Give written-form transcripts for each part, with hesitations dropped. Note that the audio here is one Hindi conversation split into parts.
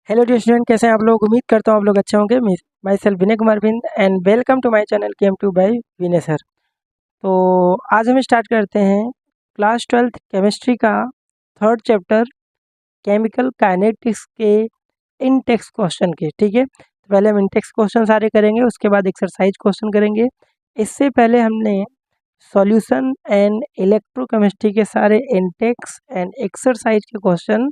हेलो डियर स्टूडेंट, कैसे हैं आप लोग। उम्मीद करता हूँ आप लोग अच्छे होंगे। Myself Vinay Kumar Bind and welcome to my channel KM2 by Vinay sir. तो आज हम स्टार्ट करते हैं क्लास 12th केमिस्ट्री का थर्ड चैप्टर केमिकल काइनेटिक्स के इन टेक्स्ट क्वेश्चन के। ठीक है, तो पहले हम इन टेक्स्ट क्वेश्चन सारे करेंगे, उसके बाद एक्सरसाइज क्वेश्चन करेंगे। इससे पहले हमने सॉल्यूशन एंड इलेक्ट्रोकेमिस्ट्री के सारे इन टेक्स्ट एंड एक्सरसाइज के क्वेश्चन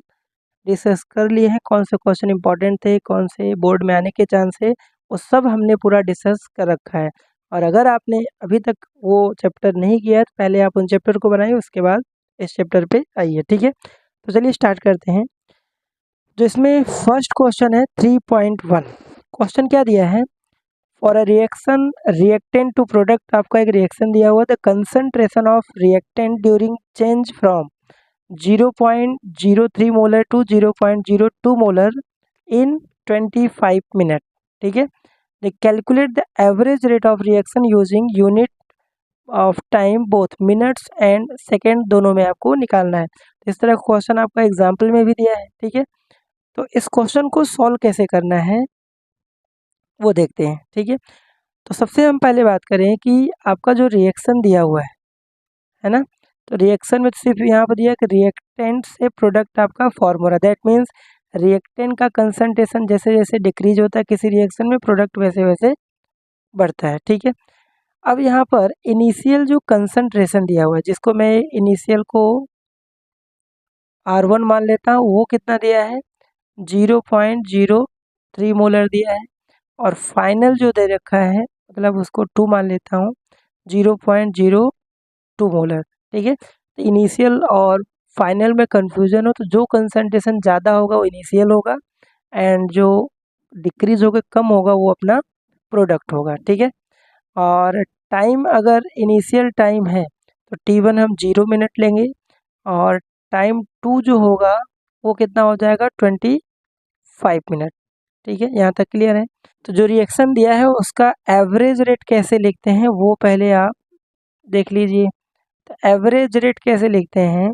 डिस्कस कर लिए हैं। कौन से क्वेश्चन इंपॉर्टेंट थे, कौन से बोर्ड में आने के चांस है, वो सब हमने पूरा डिस्कस कर रखा है। और अगर आपने अभी तक वो चैप्टर नहीं किया है तो पहले आप उन चैप्टर को बनाइए, उसके बाद इस चैप्टर पे आइए। ठीक है, तो चलिए स्टार्ट करते हैं। जो इसमें फर्स्ट क्वेश्चन है 3.1। क्वेश्चन क्या दिया है, for a reaction reactant to product. आपका एक रिएक्शन दिया हुआ, the concentration of reactant during change from 0.03 molar to 0.02 molar in 25 minute. ठीक है, they calculate the average rate of reaction using unit of time both minutes and second, दोनों में आपको निकालना है। इस तरह क्वेश्चन आपका एग्जाम्पल में भी दिया है। ठीक है, तो इस क्वेश्चन को सॉल्व कैसे करना है वो देखते हैं। ठीक है, तो सबसे हम पहले बात करें कि आपका जो रिएक्शन दिया हुआ है ना, तो रिएक्शन में सिर्फ यहाँ पर दिया कि रिएक्टेंट से प्रोडक्ट आपका फॉर्म हो रहा है। दैट मीन्स रिएक्टेंट का कंसंट्रेशन जैसे जैसे डिक्रीज होता है किसी रिएक्शन में, प्रोडक्ट वैसे वैसे बढ़ता है। ठीक है, अब यहाँ पर इनिशियल जो कंसंट्रेशन दिया हुआ है, जिसको मैं इनिशियल को R1 मान लेता हूँ, वो कितना दिया है 0.03 मोलर दिया है। और फाइनल जो दे रखा है, मतलब उसको 2 मान लेता हूँ, 0.02 मोलर। ठीक है, तो इनिशियल और फाइनल में कंफ्यूजन हो तो जो कंसंट्रेशन ज़्यादा होगा वो इनिशियल होगा, एंड जो डिक्रीज होकर कम होगा वो अपना प्रोडक्ट होगा। ठीक है, और टाइम अगर इनिशियल टाइम है तो T1 हम 0 मिनट लेंगे, और टाइम 2 जो होगा वो कितना हो जाएगा 25 मिनट। ठीक है, यहाँ तक क्लियर है। तो जो रिएक्शन दिया है उसका एवरेज रेट कैसे लिखते हैं वो पहले आप देख लीजिए। तो एवरेज रेट कैसे लिखते हैं,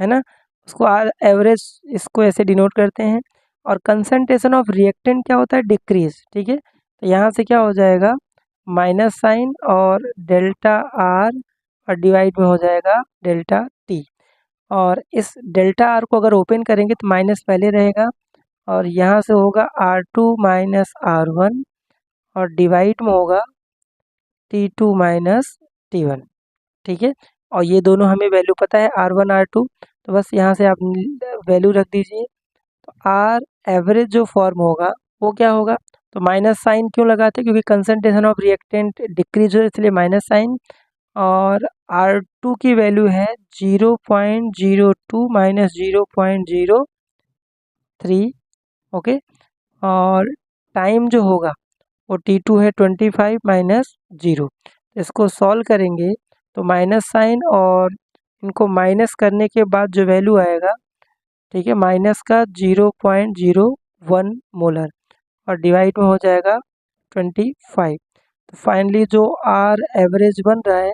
है ना, उसको एवरेज इसको ऐसे डिनोट करते हैं। और कंसंट्रेशन ऑफ रिएक्टेंट क्या होता है डिक्रीज। ठीक है, तो यहाँ से क्या हो जाएगा माइनस साइन और डेल्टा आर, और डिवाइड में हो जाएगा डेल्टा टी। और इस डेल्टा आर को अगर ओपन करेंगे तो माइनस पहले रहेगा, और यहाँ से होगा R2 माइनस R1, और डिवाइड में होगा T2 माइनस T1। ठीक है, और ये दोनों हमें वैल्यू पता है R1 R2, तो बस यहाँ से आप वैल्यू रख दीजिए। तो आर एवरेज जो फॉर्म होगा वो क्या होगा, तो माइनस साइन क्यों लगाते हैं, क्योंकि कंसंट्रेशन ऑफ रिएक्टेंट डिक्रीज हो इसलिए माइनस साइन। और R2 की वैल्यू है 0.02 माइनस 0.03। ओके, और टाइम जो होगा वो T2 है 25 माइनस 0। इसको सॉल्व करेंगे तो माइनस साइन और इनको माइनस करने के बाद जो वैल्यू आएगा, ठीक है, माइनस का 0.01 मोलर, और डिवाइड में हो जाएगा 25। तो फाइनली जो आर एवरेज बन रहा है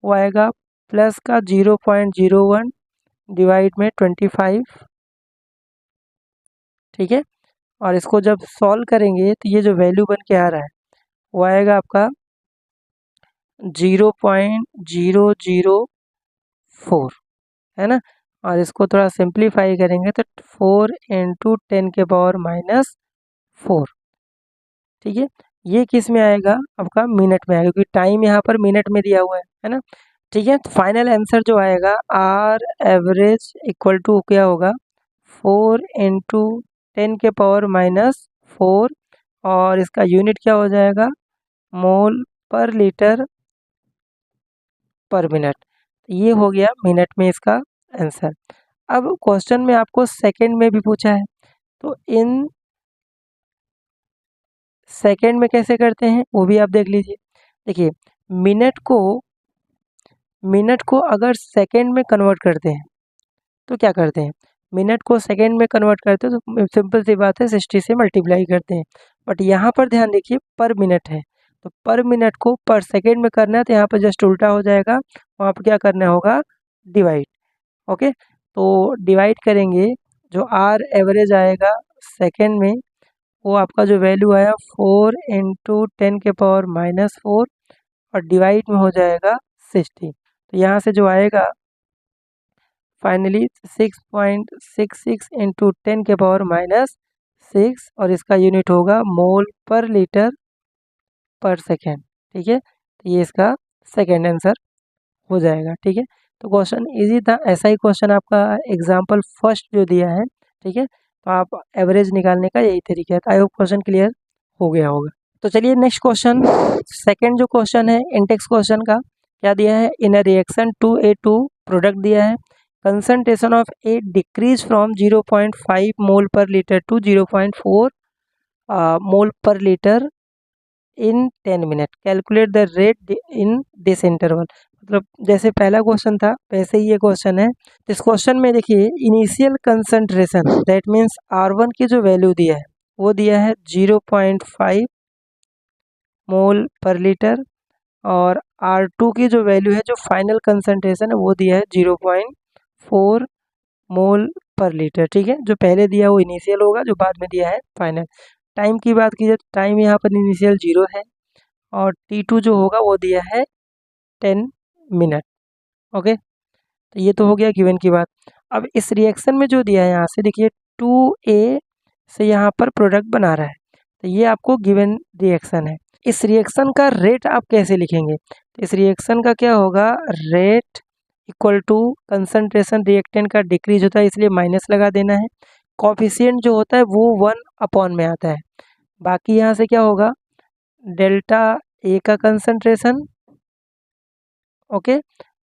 वो आएगा प्लस का 0.01 डिवाइड में 25। ठीक है, और इसको जब सॉल्व करेंगे तो ये जो वैल्यू बन के आ रहा है वो आएगा आपका 0.004, है ना। और इसको थोड़ा सिंप्लीफाई करेंगे तो 4 इंटू 10 के पावर माइनस 4। ठीक है, ये किस में आएगा आपका मिनट में आएगा, क्योंकि टाइम यहाँ पर मिनट में दिया हुआ है ना। ठीक है, तो फाइनल आंसर जो आएगा आर एवरेज इक्वल टू क्या होगा 4 इंटू 10 के पावर माइनस 4, और इसका यूनिट क्या हो जाएगा मोल पर लीटर पर मिनट। ये हो गया मिनट में इसका आंसर। अब क्वेश्चन में आपको सेकंड में भी पूछा है, तो इन सेकंड में कैसे करते हैं वो भी आप देख लीजिए। देखिए, मिनट को अगर सेकंड में कन्वर्ट करते हैं तो क्या करते हैं, मिनट को सेकंड में कन्वर्ट करते हैं तो सिंपल सी बात है 60 से मल्टीप्लाई करते हैं। बट यहाँ पर ध्यान देखिए पर मिनट है, तो पर मिनट को पर सेकंड में करना है तो यहाँ पर जस्ट उल्टा हो जाएगा, वहाँ पर क्या करना होगा डिवाइड। ओके, तो डिवाइड करेंगे, जो आर एवरेज आएगा सेकेंड में वो आपका जो वैल्यू आया 4 × 10⁻⁻4 और डिवाइड में हो जाएगा 60। तो यहाँ से जो आएगा फाइनली 6.66 × 10⁻⁻6 और इसका यूनिट होगा मोल पर लीटर पर सेकेंड। ठीक है, तो ये इसका सेकेंड आंसर हो जाएगा। ठीक है, तो क्वेश्चन इजी था। ऐसा ही क्वेश्चन आपका एग्जाम्पल फर्स्ट जो दिया है, ठीक है, तो आप एवरेज निकालने का यही तरीका है। तो आई होप क्वेश्चन क्लियर हो गया होगा। तो चलिए नेक्स्ट क्वेश्चन, सेकंड जो क्वेश्चन है इंटेक्स क्वेश्चन का, क्या दिया है? इन अ रिएक्शन 2A2 प्रोडक्ट दिया है, concentration of A decrease from 0.5 मोल पर लीटर टू 0.4 मोल पर litre in 10 minute, calculate the rate in this interval. मतलब जैसे पहला क्वेश्चन था वैसे ही ये क्वेश्चन है। इस क्वेश्चन में देखिए initial concentration that means R1 की जो वैल्यू दिया है वो दिया है 0.5 मोल पर लीटर और R2 की जो वैल्यू है, जो फाइनल कंसंट्रेशन है वो दिया है 0.4 मोल पर लीटर। ठीक है, जो पहले दिया वो इनिशियल होगा, जो बाद में दिया है फाइनल। टाइम की बात की जाए तो टाइम यहाँ पर इनिशियल 0 है और T2 जो होगा वो दिया है 10 मिनट। ओके, तो ये तो हो गया गिवन की बात। अब इस रिएक्शन में जो दिया है यहाँ से देखिए 2A से यहाँ पर प्रोडक्ट बना रहा है, तो ये आपको गिवन रिएक्शन है। इस रिएक्शन का रेट आप कैसे लिखेंगे? तो इस रिएक्शन का क्या होगा, rate equal to concentration reactant का डिक्रीज होता है इसलिए माइनस लगा देना है। कोफिशिएंट जो होता है वो 1 में आता है। बाकी यहाँ से क्या होगा, डेल्टा ए का कंसंट्रेशन, ओके,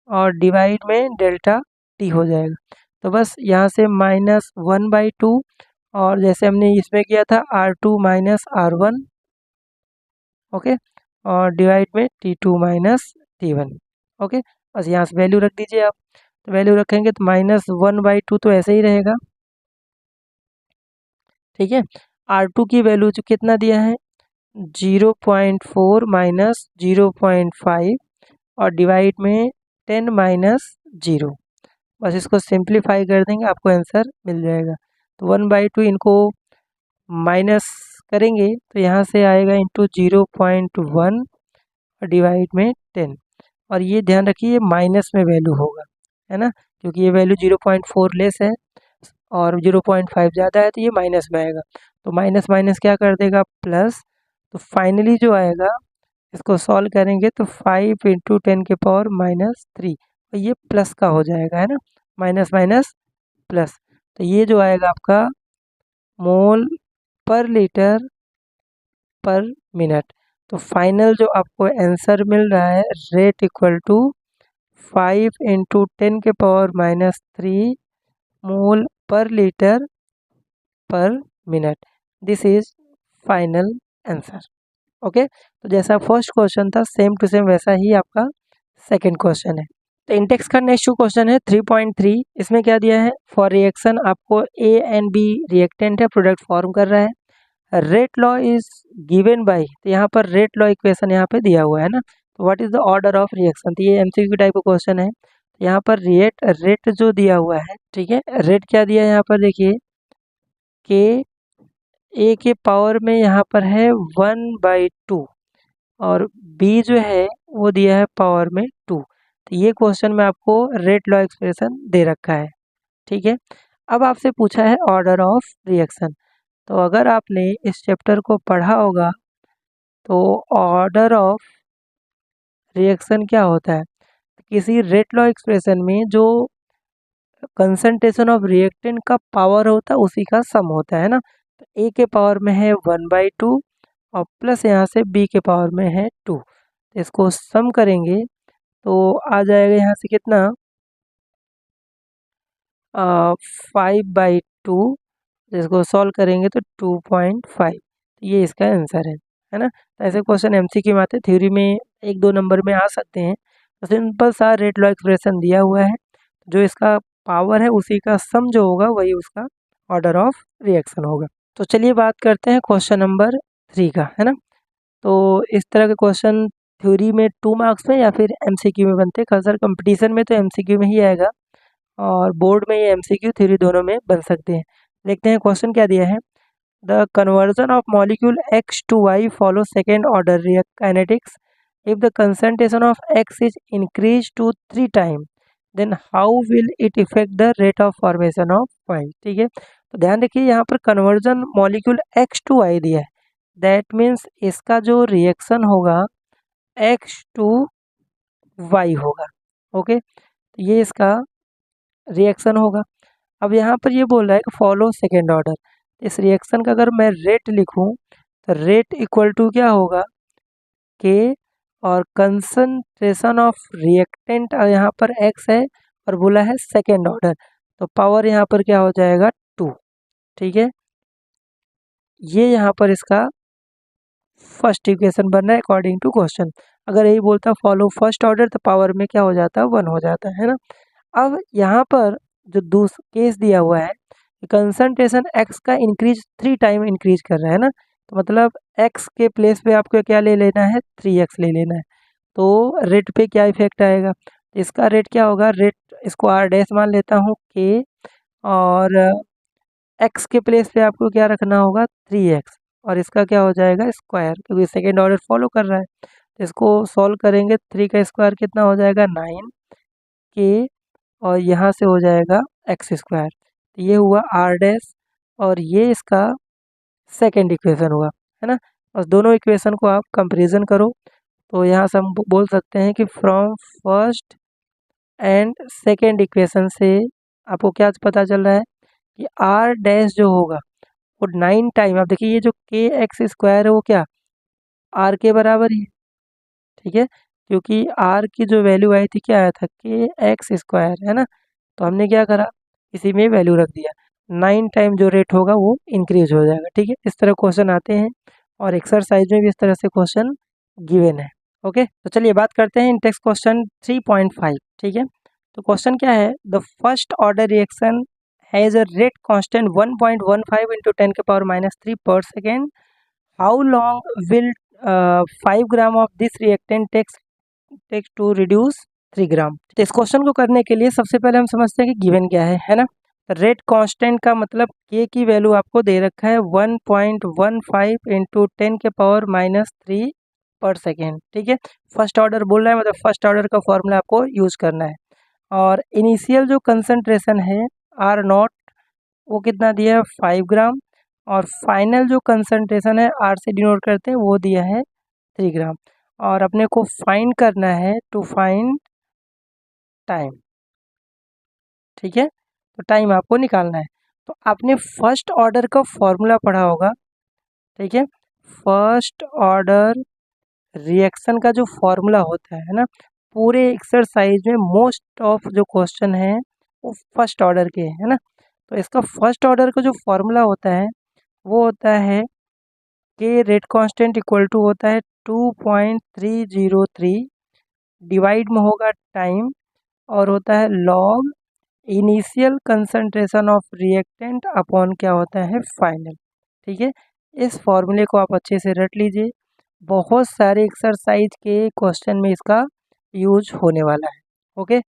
और डिवाइड में डेल्टा टी हो जाएगा। तो बस यहाँ से -1/2 और जैसे हमने इसमें किया था R2 - R1, ओके, और डिवाइड में T2 - T1। ओके, बस यहाँ से वैल्यू रख दीजिए आप। तो वैल्यू रखेंगे तो -1/2 तो ऐसे ही रहेगा। ठीक है, R2 की वैल्यू जो कितना दिया है 0.4 - 0.5 और डिवाइड में 10 - 0। बस इसको सिंप्लीफाई कर देंगे आपको आंसर मिल जाएगा। तो 1/2 इनको माइनस करेंगे तो यहाँ से आएगा इंटू 0.1 और डिवाइड में 10। और ये ध्यान रखिए माइनस में वैल्यू होगा, है ना, क्योंकि ये वैल्यू 0.4 लेस है और 0.5 ज़्यादा है तो ये माइनस में आएगा। तो माइनस माइनस क्या कर देगा, प्लस। तो फाइनली जो आएगा इसको सॉल्व करेंगे तो 5 × 10⁻³ और ये प्लस का हो जाएगा, है ना, माइनस माइनस प्लस। तो ये जो आएगा आपका मोल पर लीटर पर मिनट। तो फाइनल जो आपको आंसर मिल रहा है रेट इक्वल टू 5 × 10⁻³ मोल पर लीटर पर minute. This is final answer. Okay, तो जैसा फर्स्ट क्वेश्चन था सेम टू सेम वैसा ही आपका सेकंड क्वेश्चन है। तो इंटेक्स का नेक्स्ट क्वेश्चन है 3.3। इसमें क्या दिया है, फॉर रिएक्शन आपको A एंड B रिएक्टेंट है, प्रोडक्ट फॉर्म कर रहा है, rate law is given by. तो यहाँ पर रेट लॉ इक्वेशन यहाँ पे दिया हुआ है ना, तो what is the order of reaction. तो ये एमसीक्यू टाइप का क्वेश्चन है। यहाँ पर रेट जो दिया हुआ है, ठीक है, रेट क्या दिया है यहाँ पर देखिए, के ए के पावर में यहाँ पर है 1/2 और बी जो है वो दिया है पावर में 2। तो ये क्वेश्चन में आपको रेट लॉ एक्सप्रेशन दे रखा है। ठीक है, अब आपसे पूछा है ऑर्डर ऑफ रिएक्शन। तो अगर आपने इस चैप्टर को पढ़ा होगा तो ऑर्डर ऑफ रिएक्शन क्या होता है, किसी रेट लॉ एक्सप्रेशन में जो कंसंट्रेशन ऑफ रिएक्टेंट का पावर होता है उसी का सम होता है ना। तो ए के पावर में है 1/2 और प्लस यहाँ से बी के पावर में है 2। तो इसको सम करेंगे तो आ जाएगा यहाँ से कितना 5/2। इसको सॉल्व करेंगे तो 2.5। ये इसका आंसर है ना। तो ऐसे क्वेश्चन एमसीक्यू में आते हैं, थ्योरी में 1-2 नंबर में आ सकते हैं। तो सिंपल सा रेट लॉ एक्सप्रेशन दिया हुआ है, जो इसका पावर है उसी का सम जो होगा वही उसका ऑर्डर ऑफ रिएक्शन होगा। तो चलिए बात करते हैं क्वेश्चन नंबर 3 का, है ना। तो इस तरह के क्वेश्चन थ्योरी में 2 मार्क्स में या फिर एमसीक्यू में बनते हैं। खासकर कंपटीशन में तो एमसीक्यू में ही आएगा और बोर्ड में ये एमसीक्यू थ्योरी दोनों में बन सकते हैं। देखते हैं क्वेश्चन क्या दिया है। The conversion of molecule X to Y follows second order kinetics. If the concentration of X is increased to 3 times, then how will it affect the rate of formation of Y? ठीक है, तो ध्यान रखिए यहाँ पर conversion molecule X to Y दिया है, दैट मीन्स इसका जो रिएक्शन होगा X टू Y होगा। ओके, तो ये इसका रिएक्शन होगा। अब यहाँ पर ये बोल रहा है कि फॉलो सेकेंड ऑर्डर, इस रिएक्शन का अगर मैं रेट लिखूँ तो रेट इक्वल टू क्या होगा, के और कंसंट्रेशन ऑफ रिएक्टेंट यहाँ पर एक्स है और बोला है सेकेंड ऑर्डर, तो पावर यहाँ पर क्या हो जाएगा 2। ठीक है, ये यहाँ पर इसका फर्स्ट इक्वेशन बन रहा है अकॉर्डिंग टू क्वेश्चन। अगर यही बोलता फॉलो फर्स्ट ऑर्डर तो पावर में क्या हो जाता है 1 हो जाता है ना। अब यहाँ पर जो दूसरा केस दिया हुआ है कंसंट्रेशन एक्स का इंक्रीज 3 टाइम इंक्रीज कर रहा है ना, तो मतलब एक्स के प्लेस पे आपको क्या ले लेना है 3x ले लेना है, तो रेट पे क्या इफेक्ट आएगा, इसका रेट क्या होगा, रेट इसको आर डैश मान लेता हूँ के, और एक्स के प्लेस पे आपको क्या रखना होगा 3x, और इसका क्या हो जाएगा स्क्वायर, क्योंकि सेकेंड ऑर्डर फॉलो कर रहा है। तो इसको सॉल्व करेंगे, 3 का स्क्वायर कितना हो जाएगा 9 के, और यहाँ से हो जाएगा एक्स स्क्वायर, तो ये हुआ आर डैश, और ये इसका सेकेंड इक्वेशन हुआ है ना। बस दोनों इक्वेशन को आप कंपेरिजन करो, तो यहाँ से हम बोल सकते हैं कि from first and second equation से आपको क्या पता चल रहा है कि आर डैश जो होगा वो 9 टाइम, आप देखिए ये जो के एक्स स्क्वायर है वो क्या आर के बराबर ही है। ठीक है, क्योंकि आर की जो वैल्यू आई थी क्या आया था के एक्स स्क्वायर है ना, तो हमने क्या करा इसी में वैल्यू रख दिया, 9 टाइम जो रेट होगा वो इंक्रीज हो जाएगा। ठीक है, इस तरह क्वेश्चन आते हैं और एक्सरसाइज में भी इस तरह से क्वेश्चन गिवन है। ओके, तो चलिए बात करते हैं इंटेक्स क्वेश्चन 3.5। ठीक है, तो क्वेश्चन क्या है, the first order reaction has a rate constant 1.15 into 10 के power -3 per second, how long will 5 gram of this reactant takes to reduce 3 gram. तो इस क्वेश्चन को करने के लिए सबसे पहले हम समझते हैं कि गिवन क्या है ना। रेट कांस्टेंट का मतलब के की वैल्यू आपको दे रखा है 1.15 इंटू 10 के पावर -3 पर सेकेंड। ठीक है, फर्स्ट ऑर्डर बोल रहा है, मतलब फर्स्ट ऑर्डर का फॉर्मूला आपको यूज करना है। और इनिशियल जो कंसंट्रेशन है आर नॉट वो कितना दिया है 5 ग्राम, और फाइनल जो कंसंट्रेशन है आर से डिनोट करते हैं वो दिया है 3 ग्राम, और अपने को फाइंड करना है टू फाइंड टाइम। ठीक है, तो टाइम आपको निकालना है, तो आपने फर्स्ट ऑर्डर का फॉर्मूला पढ़ा होगा। ठीक है, फर्स्ट ऑर्डर रिएक्शन का जो फॉर्मूला होता है ना, पूरे एक्सरसाइज में मोस्ट ऑफ जो क्वेश्चन है वो फर्स्ट ऑर्डर के है ना, तो इसका फर्स्ट ऑर्डर का जो फॉर्मूला होता है वो होता है कि रेट कांस्टेंट इक्वल टू होता है 2.303 डिवाइड में होगा टाइम, और होता है log initial concentration of reactant upon क्या होता है फाइनल। ठीक है, इस फॉर्मूले को आप अच्छे से रट लीजिए, बहुत सारे एक्सरसाइज के क्वेश्चन में इसका यूज होने वाला है। ओके,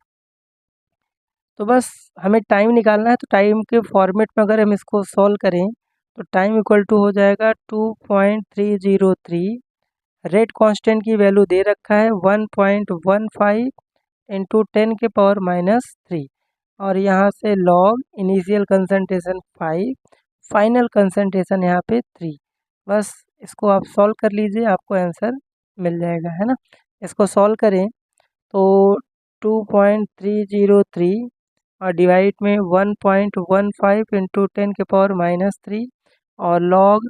तो बस हमें टाइम निकालना है, तो टाइम के फॉर्मेट में अगर हम इसको सॉल्व करें तो टाइम इक्वल टू हो जाएगा 2.303, रेट कांस्टेंट की वैल्यू दे रखा है 1.15 इंटू 10 के पावर -3, और यहाँ से log initial concentration 5, final concentration यहाँ पे 3। बस इसको आप सॉल्व कर लीजिए, आपको आंसर मिल जाएगा है ना। इसको सॉल्व करें तो 2.303 और डिवाइड में 1.15 इंटू 10 के पावर -3, और लॉग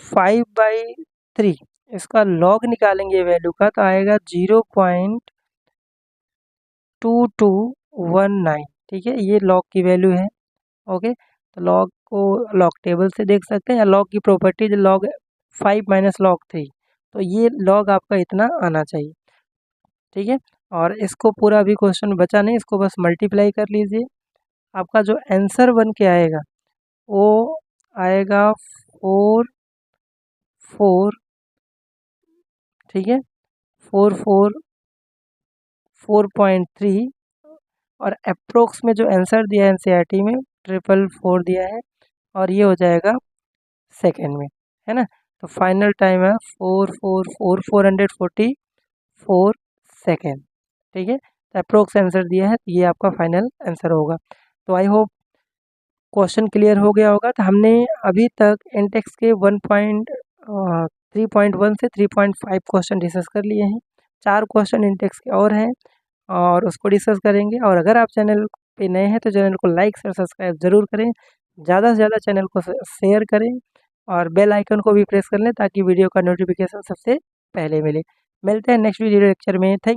5/3, इसका लॉग निकालेंगे वैल्यू का तो आएगा 0.2219। ठीक है, ये लॉग की वैल्यू है। ओके, तो लॉग को लॉग टेबल से देख सकते हैं, या लॉग की प्रॉपर्टी लॉग 5 माइनस लॉग 3, तो ये लॉग आपका इतना आना चाहिए। ठीक है, और इसको पूरा भी क्वेश्चन बचा नहीं, इसको बस मल्टीप्लाई कर लीजिए, आपका जो आंसर बन के आएगा वो आएगा 4 ठीक है 4.3, और अप्रोक्स में जो आंसर दिया है एनसीईआरटी में 444 दिया है, और ये हो जाएगा सेकेंड में, है ना। तो फाइनल टाइम है 444 सेकेंड, ठीक है। तो अप्रोक्स आंसर दिया है, ये आपका फाइनल आंसर होगा। तो आई होप क्वेश्चन क्लियर हो गया होगा। तो हमने अभी तक इंटेक्स के 3.1 से 3.5 क्वेश्चन डिस्कस कर लिए हैं। 4 क्वेश्चन इंटेक्स के और हैं और उसको डिस्कस करेंगे। और अगर आप चैनल पे नए हैं तो चैनल को लाइक और सब्सक्राइब ज़रूर करें, ज़्यादा से ज़्यादा चैनल को शेयर करें और बेल आइकन को भी प्रेस कर लें ताकि वीडियो का नोटिफिकेशन सबसे पहले मिले। मिलते हैं नेक्स्ट वीडियो लेक्चर में। थैंक